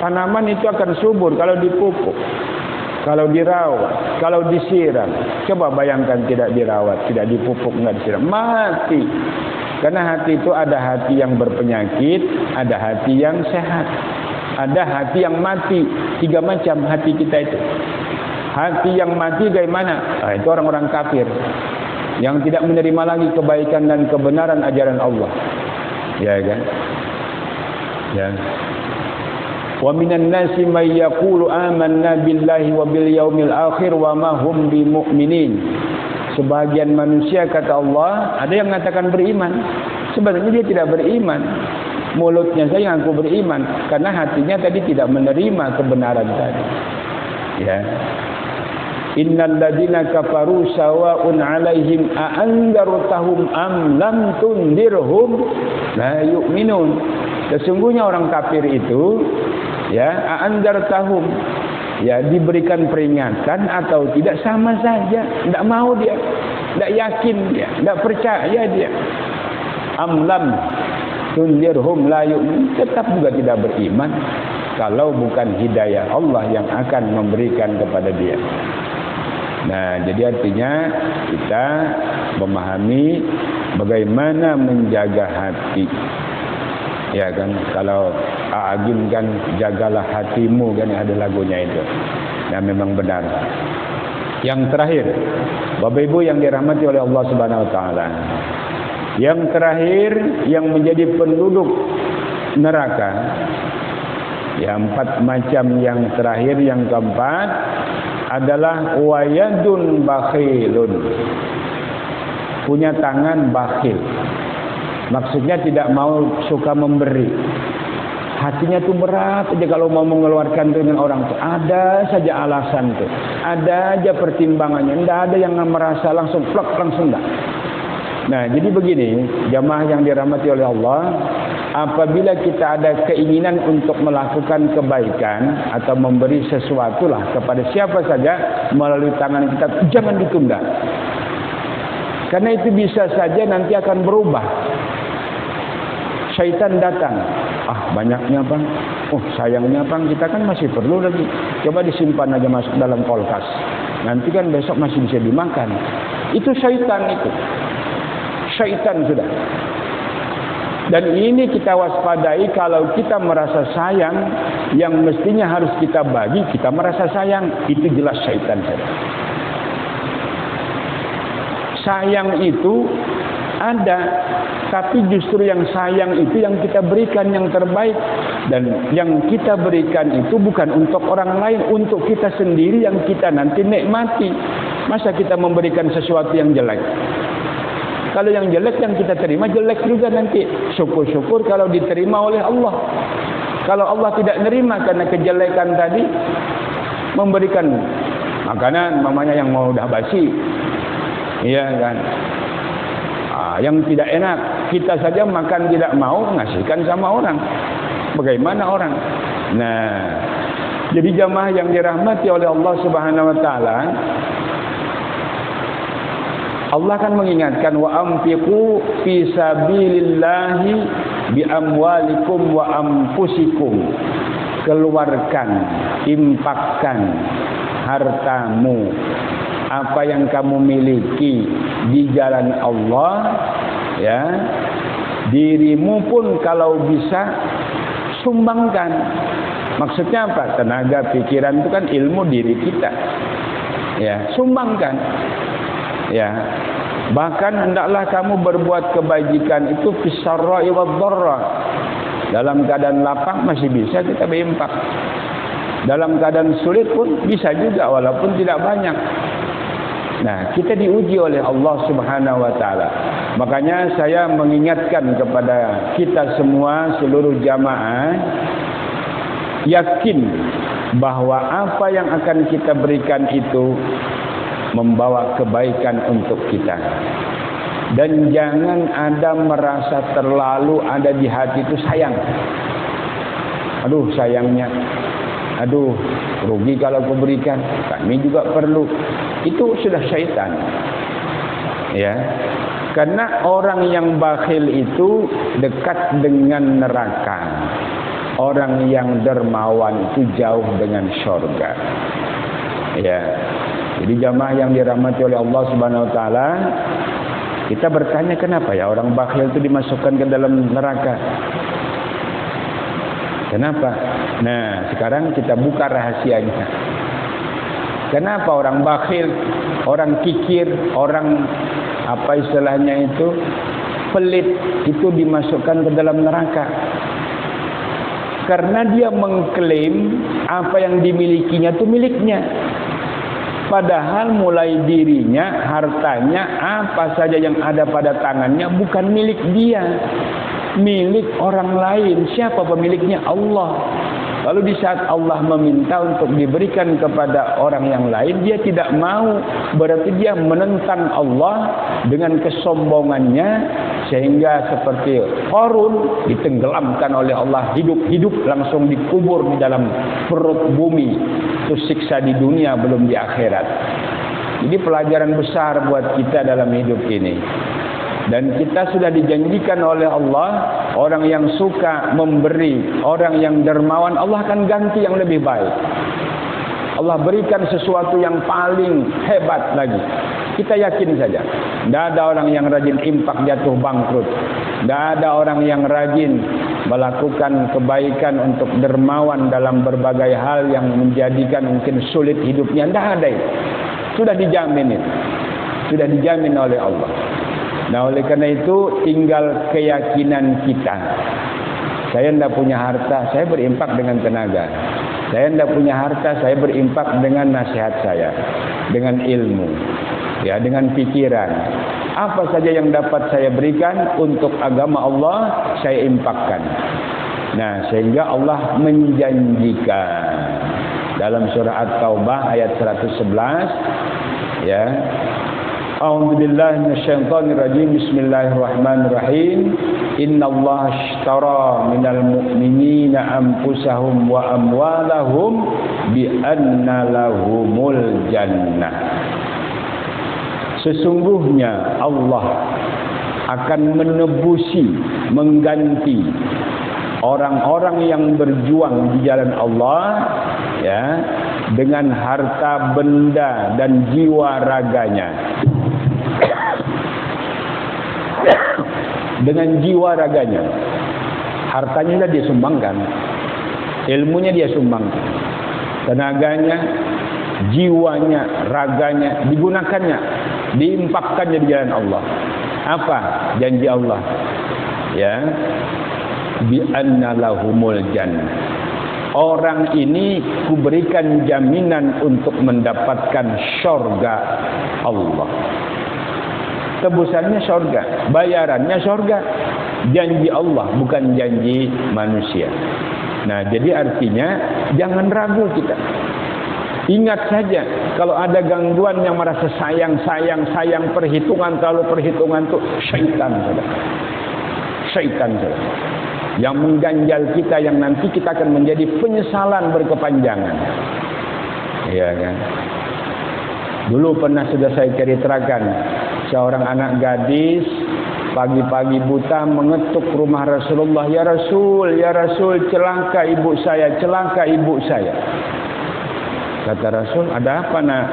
Tanaman itu akan subur kalau dipupuk, kalau dirawat, kalau disiram. Coba bayangkan tidak dirawat, tidak dipupuk, tidak disiram, mati. Karena hati itu ada hati yang berpenyakit, ada hati yang sehat, ada hati yang mati. 3 macam hati kita itu. Hati yang mati bagaimana? Nah, itu orang-orang kafir yang tidak menerima lagi kebaikan dan kebenaran ajaran Allah. Ya kan? Ya. Wa minan nasi may yaqulu amanna billahi wa bil yaumil akhir wa ma hum bimumin. Sebagian manusia kata Allah, ada yang mengatakan beriman, sebenarnya dia tidak beriman. Mulutnya saja ngaku beriman karena hatinya tadi tidak menerima kebenaran tadi. Ya. Innal ladzina kafaru sawa'un 'alaihim a anzartahum am lam tundirhum la yu'minun. Sesungguhnya orang kafir itu ya anzartahum, ya diberikan peringatan atau tidak sama saja, tidak mau dia, tidak yakin dia, tidak percaya dia. am lam tunzirhum la yu'min, tetap juga tidak beriman kalau bukan hidayah Allah yang akan memberikan kepada dia. Nah, jadi artinya kita memahami bagaimana menjaga hati. Ya kan, kalau Agim kan jagalah hatimu, kan ada lagunya itu. Nah, memang benar. Yang terakhir, Bapak Ibu yang dirahmati oleh Allah Subhanahu wa taala. Yang terakhir yang menjadi penduduk neraka, ya 4 macam yang terakhir, yang keempat adalah wayadun bakhilun. Punya tangan bakhil. Maksudnya tidak mau suka memberi. Hatinya tuh berat aja kalau mau mengeluarkan dengan orang tuh. Ada saja alasan tuh. Ada aja pertimbangannya. Tidak ada yang merasa langsung plak, langsung enggak. Nah, jadi begini, jamaah yang dirahmati oleh Allah, apabila kita ada keinginan untuk melakukan kebaikan atau memberi sesuatu lah kepada siapa saja melalui tangan kita, jangan ditunda. Karena itu bisa saja nanti akan berubah. Syaitan datang. Ah, banyaknya bang. Oh, sayangnya bang, kita kan masih perlu lagi. Coba disimpan aja masuk dalam kulkas. Nanti kan besok masih bisa dimakan. Itu syaitan itu. Syaitan sudah. Dan ini kita waspadai kalau kita merasa sayang, yang mestinya harus kita bagi, kita merasa sayang. Itu jelas syaitan saja. Sayang itu ada, tapi justru yang sayang itu yang kita berikan yang terbaik. Dan yang kita berikan itu bukan untuk orang lain, untuk kita sendiri yang kita nanti nikmati. Masa kita memberikan sesuatu yang jelek? Kalau yang jelek yang kita terima jelek juga nanti. Syukur-syukur kalau diterima oleh Allah. Kalau Allah tidak nerima karena kejelekan tadi, memberikan makanan mamanya yang mau udah basi, iya kan, yang tidak enak, kita saja makan tidak mau, ngasihkan sama orang. Bagaimana orang? Nah, jadi jamaah yang dirahmati oleh Allah Subhanahu wa taala, Allah akan mengingatkan, wa anfiqu fi sabilillahi bi amwalikum wa anfusikum. Keluarkan, infakkan hartamu, apa yang kamu miliki di jalan Allah, ya. Dirimu pun kalau bisa sumbangkan. Maksudnya apa? Tenaga, pikiran itu kan ilmu diri kita. Ya, sumbangkan. Ya. Bahkan hendaklah kamu berbuat kebajikan itu fisarra'i wadh-dharra. Dalam keadaan lapang masih bisa kita berinfak. Dalam keadaan sulit pun bisa juga walaupun tidak banyak. Nah, kita diuji oleh Allah Subhanahu wa taala. Makanya saya mengingatkan kepada kita semua, seluruh jamaah, yakin bahwa apa yang akan kita berikan itu membawa kebaikan untuk kita. Dan jangan ada merasa terlalu ada di hati itu sayang. Aduh, sayangnya. Aduh, rugi kalau aku berikan. Kami juga perlu. Itu sudah syaitan. Ya. Karena orang yang bakhil itu dekat dengan neraka. Orang yang dermawan itu jauh dengan surga. Ya. Jadi jamaah yang dirahmati oleh Allah Subhanahu wa taala, kita bertanya kenapa ya orang bakhil itu dimasukkan ke dalam neraka? Kenapa? Nah, sekarang kita buka rahasianya. Kenapa orang bakhil, orang kikir, orang apa istilahnya itu, pelit itu dimasukkan ke dalam neraka? Karena dia mengklaim apa yang dimilikinya itu miliknya. Padahal mulai dirinya, hartanya, apa saja yang ada pada tangannya bukan milik dia. Milik orang lain. Siapa pemiliknya? Allah. Lalu di saat Allah meminta untuk diberikan kepada orang yang lain, dia tidak mau. Berarti dia menentang Allah dengan kesombongannya. Sehingga seperti Qarun ditenggelamkan oleh Allah hidup-hidup, langsung dikubur di dalam perut bumi. Itu siksa di dunia, belum di akhirat. Jadi pelajaran besar buat kita dalam hidup ini. Dan kita sudah dijanjikan oleh Allah, orang yang suka memberi, orang yang dermawan, Allah akan ganti yang lebih baik. Allah berikan sesuatu yang paling hebat lagi. Kita yakin saja. Tidak ada orang yang rajin infak jatuh bangkrut. Tidak ada orang yang rajin melakukan kebaikan untuk dermawan dalam berbagai hal yang menjadikan mungkin sulit hidupnya. Tidak ada itu. Sudah dijamin itu. Sudah dijamin oleh Allah. Nah, oleh karena itu tinggal keyakinan kita. Saya tidak punya harta, saya berimpak dengan tenaga. Saya tidak punya harta, saya berimpak dengan nasihat saya, dengan ilmu, ya, dengan pikiran. Apa saja yang dapat saya berikan untuk agama Allah, saya impakkan. Nah, sehingga Allah menjanjikan dalam surah At-Taubah ayat 111, ya. A'udzubillahi minasyaitonirrajim. Bismillahirrahmanirrahim. Innallaha ashtara minal mu'minina anfusahum wa amwalahum bi anna lahumul jannah. Sesungguhnya Allah akan menebusi, mengganti orang-orang yang berjuang di jalan Allah, ya, dengan harta benda dan jiwa raganya. Dengan jiwa raganya. Hartanya dia sumbangkan, ilmunya dia sumbangkan, tenaganya, jiwanya, raganya digunakannya, diimpakkannya di jalan Allah. Apa janji Allah? Ya, bi anna lahumul jannah. Orang ini kuberikan jaminan untuk mendapatkan syurga Allah. Tebusannya syurga, bayarannya syurga. Janji Allah, bukan janji manusia. Nah, jadi artinya jangan ragu kita. Ingat saja, kalau ada gangguan yang merasa sayang perhitungan, kalau perhitungan itu syaitan saja. Syaitan saja. Yang mengganjal kita, yang nanti kita akan menjadi penyesalan berkepanjangan. Iya kan? Dulu pernah sudah saya ceritakan, seorang anak gadis pagi-pagi buta mengetuk rumah Rasulullah. Ya Rasul, celaka ibu saya, celaka ibu saya. Kata Rasul, ada apa nak?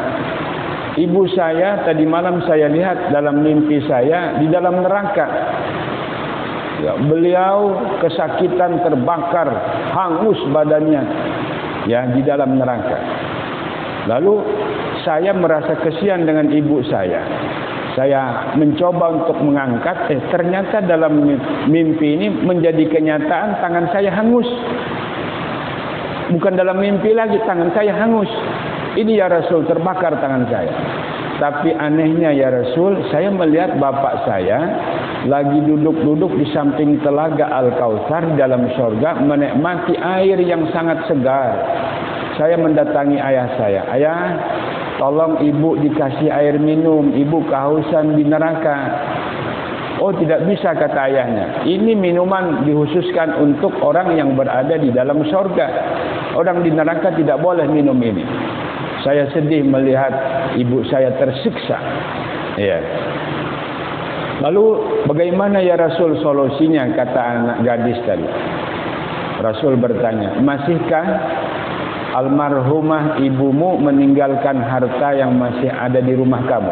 Ibu saya tadi malam saya lihat dalam mimpi saya di dalam neraka. Ya, beliau kesakitan, terbakar, hangus badannya, ya, di dalam neraka. Lalu saya merasa kesian dengan ibu saya. Saya mencoba untuk mengangkat, ternyata dalam mimpi ini menjadi kenyataan, tangan saya hangus. Bukan dalam mimpi lagi, tangan saya hangus. Ini ya Rasul, terbakar tangan saya. Tapi anehnya ya Rasul, saya melihat bapak saya lagi duduk-duduk di samping telaga Al-Kautsar dalam surga, menikmati air yang sangat segar. Saya mendatangi ayah saya. Ayah, tolong ibu dikasih air minum, ibu kehausan di neraka. Oh, tidak bisa, kata ayahnya. Ini minuman dikhususkan untuk orang yang berada di dalam surga. Orang di neraka tidak boleh minum ini. Saya sedih melihat ibu saya tersiksa. Ya. Lalu bagaimana ya Rasul solusinya, kata anak gadis tadi. Rasul bertanya, masihkah almarhumah ibumu meninggalkan harta yang masih ada di rumah kamu?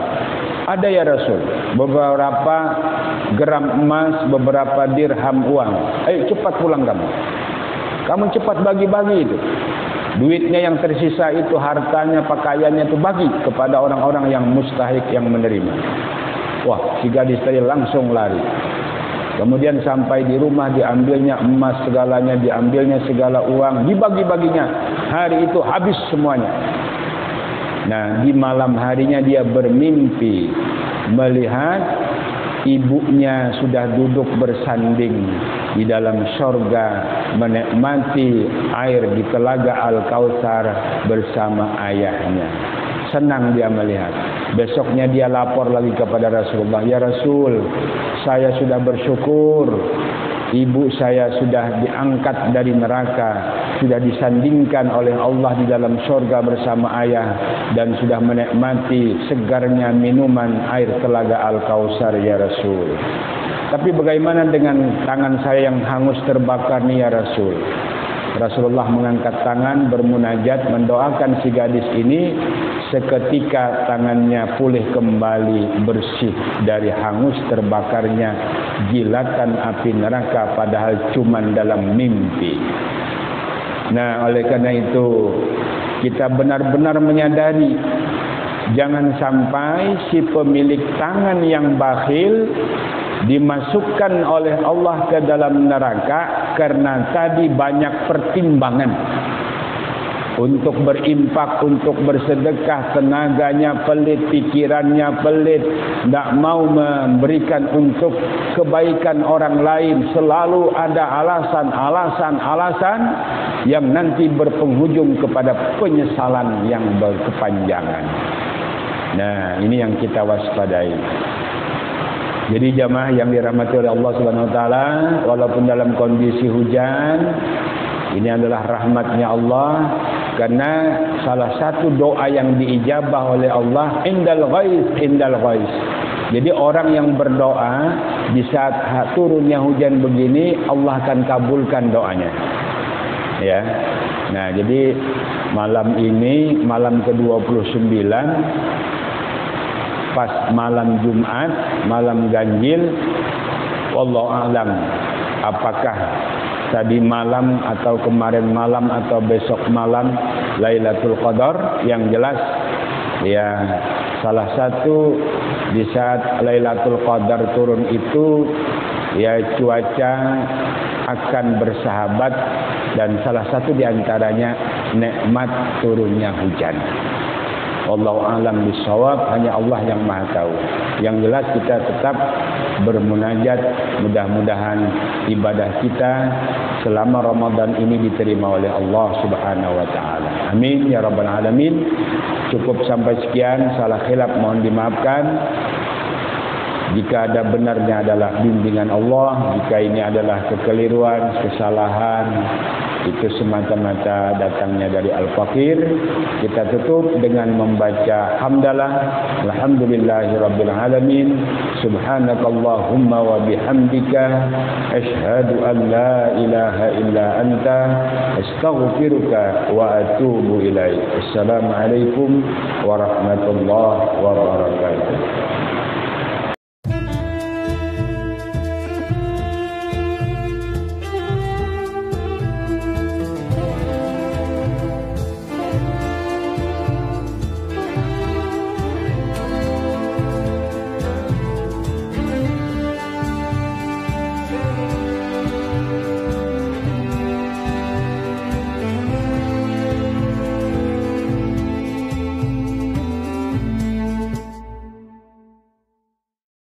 Ada ya Rasul, beberapa gram emas, beberapa dirham uang. Ayo cepat pulang kamu. Kamu cepat bagi-bagi itu. Duitnya yang tersisa itu, hartanya, pakaiannya itu bagi kepada orang-orang yang mustahik, yang menerima. Wah, si gadis tadi langsung lari. Kemudian sampai di rumah, diambilnya emas segalanya, diambilnya segala uang, dibagi-baginya. Hari itu habis semuanya. Nah, di malam harinya dia bermimpi melihat ibunya sudah duduk bersanding di dalam surga, menikmati air di telaga Al-Kautsar bersama ayahnya. Senang dia melihat. Besoknya dia lapor lagi kepada Rasulullah. Ya Rasul, saya sudah bersyukur ibu saya sudah diangkat dari neraka, sudah disandingkan oleh Allah di dalam surga bersama ayah, dan sudah menikmati segarnya minuman air telaga Al-Kautsar ya Rasul. Tapi bagaimana dengan tangan saya yang hangus terbakar nih ya Rasul? Rasulullah mengangkat tangan, bermunajat, mendoakan si gadis ini. Seketika tangannya pulih kembali bersih dari hangus terbakarnya jilatan api neraka, padahal cuman dalam mimpi. Nah, oleh karena itu kita benar-benar menyadari jangan sampai si pemilik tangan yang bakhil dimasukkan oleh Allah ke dalam neraka karena tadi banyak pertimbangan untuk berinfak, untuk bersedekah, tenaganya pelit, pikirannya pelit, tidak mau memberikan untuk kebaikan orang lain, selalu ada alasan yang nanti berpenghujung kepada penyesalan yang berkepanjangan. Nah, ini yang kita waspadai. Jadi jamaah yang dirahmati oleh Allah Subhanahu wa taala, walaupun dalam kondisi hujan, ini adalah rahmatnya Allah, karena salah satu doa yang diijabah oleh Allah indal ghais. Jadi orang yang berdoa di saat turunnya hujan begini, Allah akan kabulkan doanya. Ya. Nah, jadi malam ini malam ke-29 pas malam Jumat, malam ganjil, wallahu a'lam apakah tadi malam atau kemarin malam atau besok malam Lailatul Qadar. Yang jelas ya salah satu di saat Lailatul Qadar turun itu ya cuaca akan bersahabat, dan salah satu di antaranya nikmat turunnya hujan. Wallahu a'lam bishawab, hanya Allah yang Maha tahu. Yang jelas kita tetap bermunajat, mudah-mudahan ibadah kita selama Ramadan ini diterima oleh Allah Subhanahu wa taala. Amin ya rabbal alamin. Cukup sampai sekian, salah khilaf mohon dimaafkan. Jika ada benarnya adalah bimbingan Allah, jika ini adalah kekeliruan, kesalahan, itu semata-mata datangnya dari Al-Fakir. Kita tutup dengan membaca hamdalah, alhamdulillahirabbil alamin, subhanakallahumma wa bihamdika, asyhadu an la ilaha illa anta, astaghfiruka wa atubu ilaik. Assalamualaikum warahmatullahi wabarakatuh.